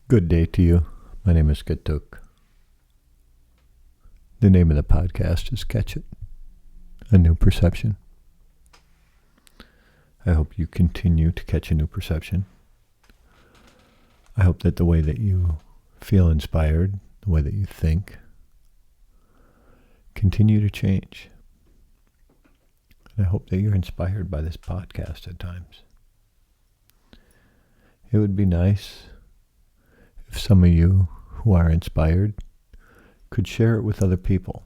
Good day to you. My name is Gatuk. The name of the podcast is Catch It, a new perception. I hope you continue to catch a new perception. I hope that the way that you feel inspired, the way that you think, continue to change. And I hope that you're inspired by this podcast at times. It would be nice if some of you who are inspired could share it with other people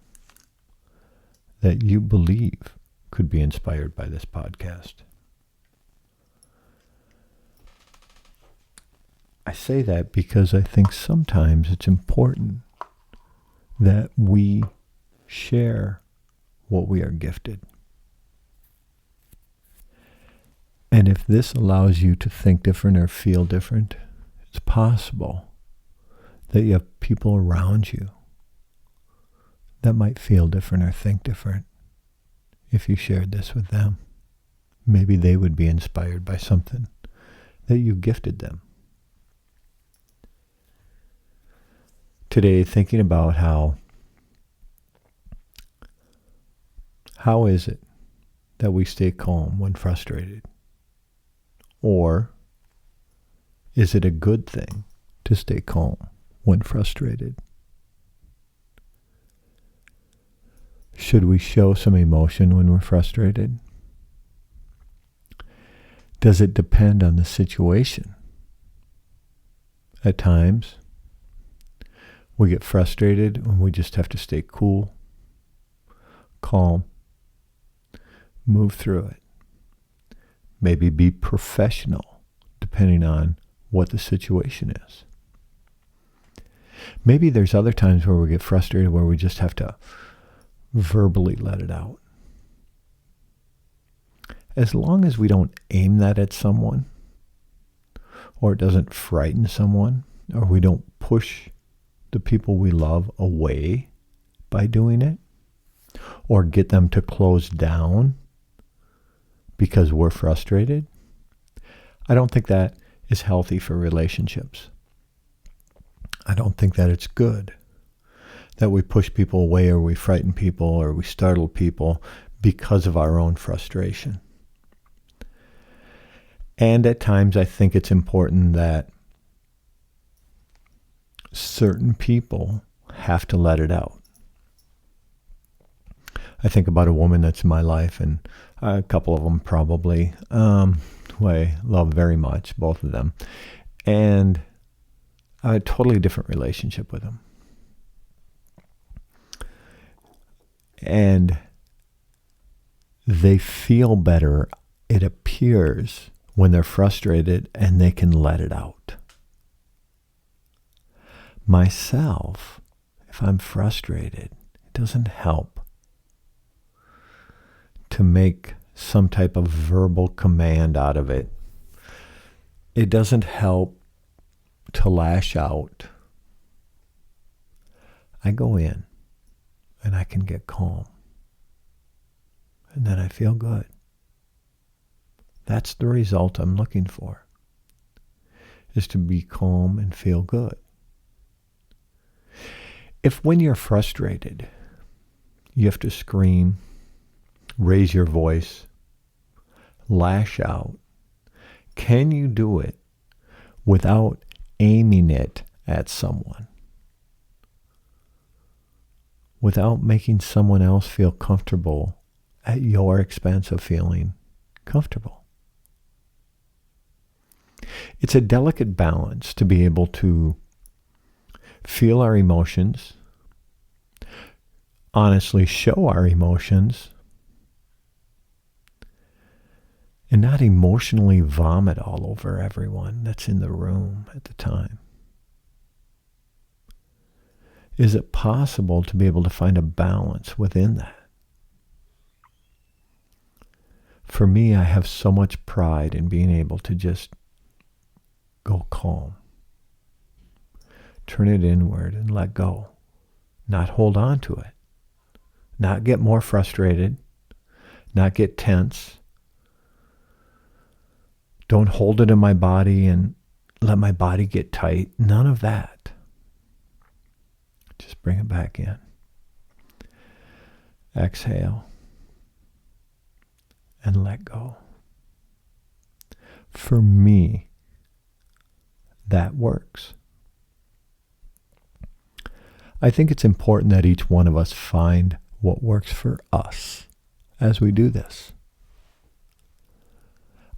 that you believe could be inspired by this podcast. I say that because I think sometimes it's important that we share what we are gifted. And if this allows you to think different or feel different, it's possible that you have people around you that might feel different or think different. If you shared this with them, maybe they would be inspired by something that you gifted them. Today, thinking about how is it that we stay calm when frustrated? Or is it a good thing to stay calm when frustrated? Should we show some emotion when we're frustrated? Does it depend on the situation? At times, we get frustrated and we just have to stay cool, calm, move through it. Maybe be professional, depending on what the situation is. Maybe there's other times where we get frustrated where we just have to verbally let it out. As long as we don't aim that at someone, or it doesn't frighten someone, or we don't push the people we love away by doing it, or get them to close down because we're frustrated, I don't think that is healthy for relationships. I don't think that it's good that we push people away or we frighten people or we startle people because of our own frustration. And at times I think it's important that certain people have to let it out. I think about a woman that's in my life, and a couple of them probably, who I love very much, both of them, and a totally different relationship with them. And they feel better, it appears, when they're frustrated and they can let it out. Myself, if I'm frustrated, it doesn't help to make some type of verbal command out of it. It doesn't help to lash out. I go in and I can get calm. And then I feel good. That's the result I'm looking for, is to be calm and feel good. If when you're frustrated, you have to scream, raise your voice, lash out, can you do it without aiming it at someone? Without making someone else feel comfortable at your expense of feeling comfortable? It's a delicate balance to be able to feel our emotions, honestly show our emotions, and not emotionally vomit all over everyone that's in the room at the time. Is it possible to be able to find a balance within that? For me, I have so much pride in being able to just go calm. Turn it inward and let go. Not hold on to it. Not get more frustrated. Not get tense. Don't hold it in my body and let my body get tight. None of that. Just bring it back in. Exhale. And let go. For me, that works. I think it's important that each one of us find what works for us as we do this.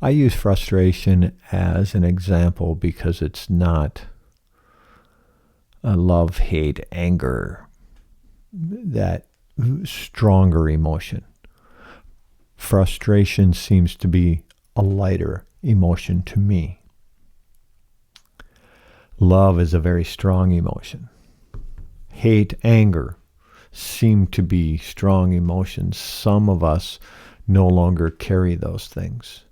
I use frustration as an example because it's not a love, hate, anger, that stronger emotion. Frustration seems to be a lighter emotion to me. Love is a very strong emotion. Hate, anger seem to be strong emotions. Some of us no longer carry those things.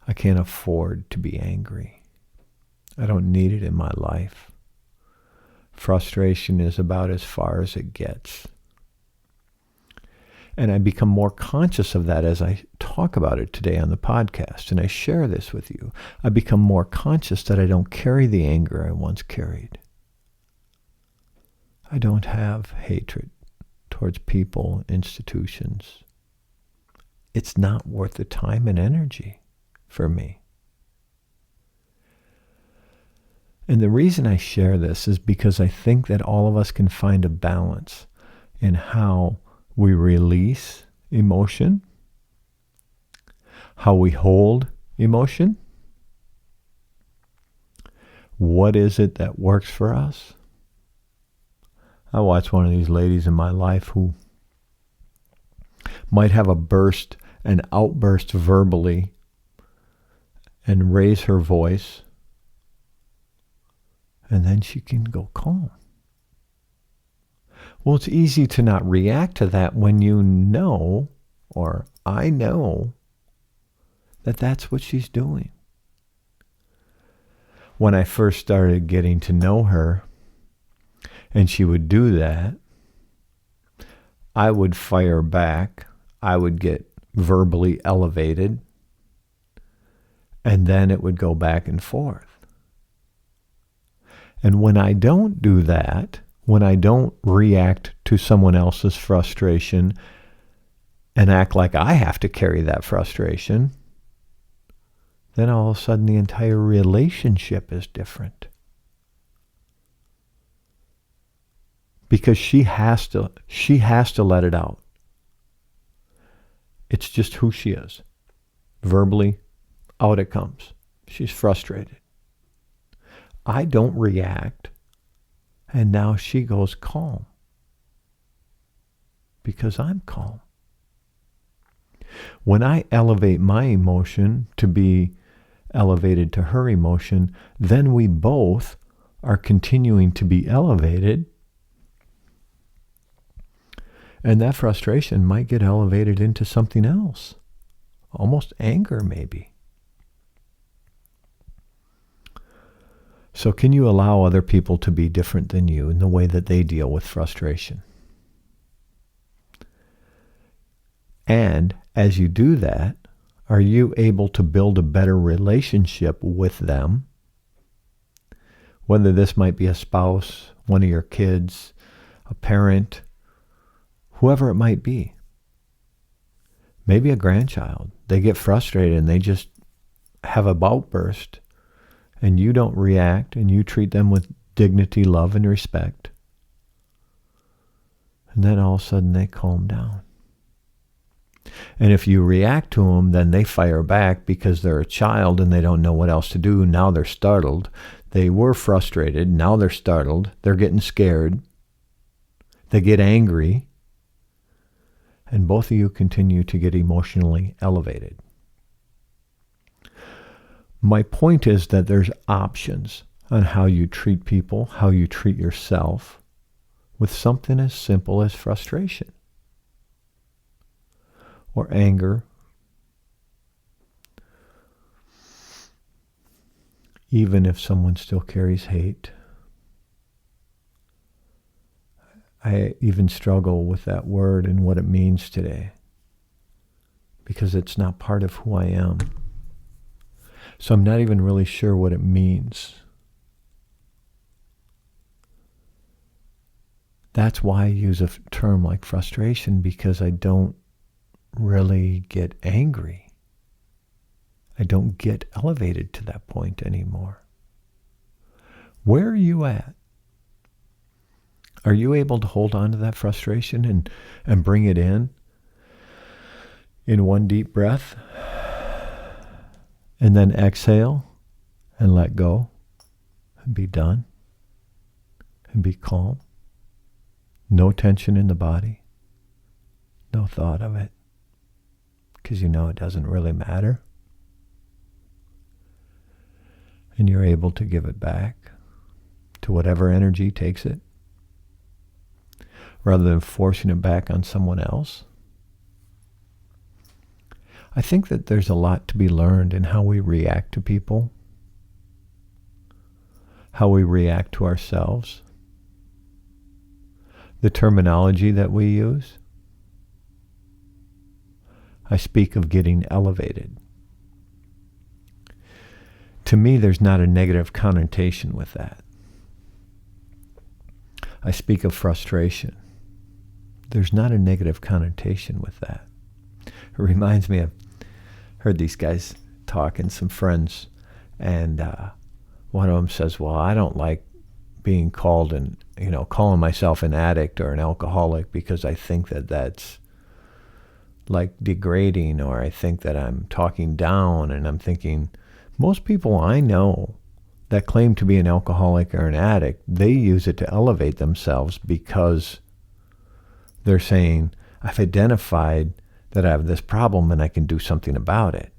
I can't afford to be angry. I don't need it in my life. Frustration is about as far as it gets. And I become more conscious of that as I talk about it today on the podcast, and I share this with you. I become more conscious that I don't carry the anger I once carried. I don't have hatred towards people, institutions. It's not worth the time and energy for me. And the reason I share this is because I think that all of us can find a balance in how we release emotion, how we hold emotion. What is it that works for us? I watch one of these ladies in my life who might have an outburst verbally and raise her voice, and then she can go calm. Well, it's easy to not react to that when you know, or I know, that that's what she's doing. When I first started getting to know her, and she would do that, I would fire back. I would get verbally elevated, and then it would go back and forth. And when I don't do that, when I don't react to someone else's frustration and act like I have to carry that frustration, then all of a sudden the entire relationship is different. Because she has to let it out. It's just who she is. Verbally, out it comes. She's frustrated. I don't react, and now she goes calm. Because I'm calm. When I elevate my emotion to be elevated to her emotion, then we both are continuing to be elevated. And that frustration might get elevated into something else. Almost anger, maybe. So can you allow other people to be different than you in the way that they deal with frustration? And as you do that, are you able to build a better relationship with them? Whether this might be a spouse, one of your kids, a parent, whoever it might be. Maybe a grandchild. They get frustrated and they just have a outburst, and you don't react, and you treat them with dignity, love, and respect. And then all of a sudden they calm down. And if you react to them, then they fire back because they're a child and they don't know what else to do. Now they're startled. They were frustrated. Now they're startled. They're getting scared. They get angry. And both of you continue to get emotionally elevated. My point is that there's options on how you treat people, how you treat yourself, with something as simple as frustration or anger, even if someone still carries hate. I even struggle with that word and what it means today, because it's not part of who I am. So I'm not even really sure what it means. That's why I use a term like frustration, because I don't really get angry. I don't get elevated to that point anymore. Where are you at? Are you able to hold on to that frustration and bring it in one deep breath, and then exhale and let go and be done and be calm? No tension in the body, no thought of it, because you know it doesn't really matter. And you're able to give it back to whatever energy takes it, rather than forcing it back on someone else. I think that there's a lot to be learned in how we react to people, how we react to ourselves, the terminology that we use. I speak of getting elevated. To me, there's not a negative connotation with that. I speak of frustration. There's not a negative connotation with that. It reminds me of, heard these guys talking, some friends, and one of them says, well, I don't like being called calling myself an addict or an alcoholic, because I think that that's like degrading, or I think that I'm talking down. And I'm thinking, most people I know that claim to be an alcoholic or an addict, they use it to elevate themselves, because they're saying, I've identified that I have this problem and I can do something about it.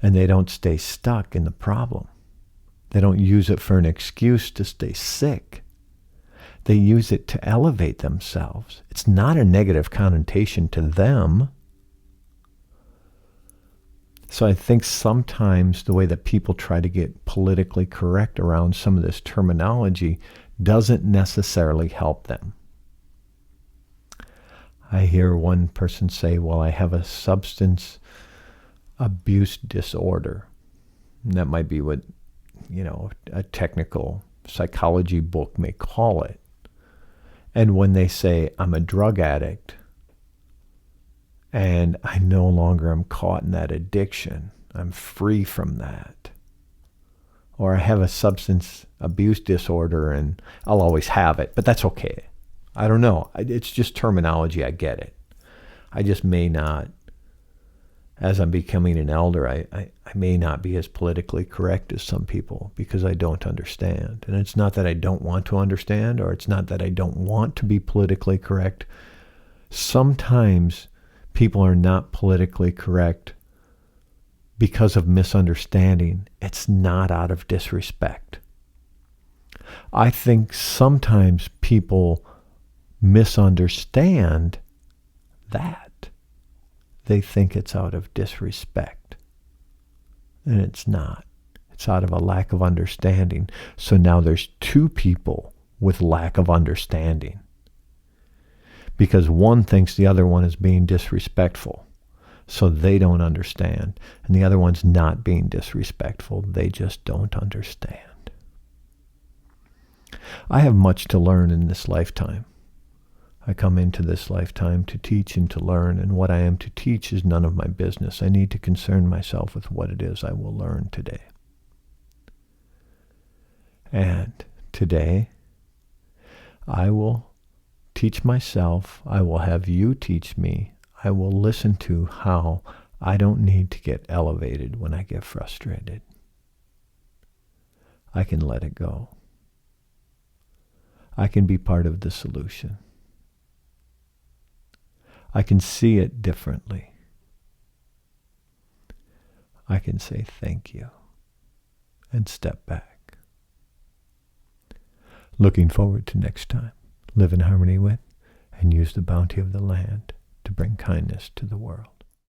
And they don't stay stuck in the problem. They don't use it for an excuse to stay sick. They use it to elevate themselves. It's not a negative connotation to them. So I think sometimes the way that people try to get politically correct around some of this terminology doesn't necessarily help them. I hear one person say, well, I have a substance abuse disorder. And that might be what, a technical psychology book may call it. And when they say, I'm a drug addict, and I no longer am caught in that addiction, I'm free from that. Or I have a substance abuse disorder and I'll always have it, but that's okay. I don't know. It's just terminology. I get it. I just may not, as I'm becoming an elder, I may not be as politically correct as some people, because I don't understand. And it's not that I don't want to understand, or it's not that I don't want to be politically correct. Sometimes people are not politically correct because of misunderstanding. It's not out of disrespect. I think sometimes people misunderstand that. They think it's out of disrespect. And it's not. It's out of a lack of understanding. So now there's two people with lack of understanding, because one thinks the other one is being disrespectful, so they don't understand. And the other one's not being disrespectful. They just don't understand. I have much to learn in this lifetime. I come into this lifetime to teach and to learn, and what I am to teach is none of my business. I need to concern myself with what it is I will learn today. And today, I will teach myself. I will have you teach me. I will listen to how I don't need to get elevated when I get frustrated. I can let it go. I can be part of the solution. I can see it differently. I can say thank you and step back. Looking forward to next time. Live in harmony with and use the bounty of the land to bring kindness to the world.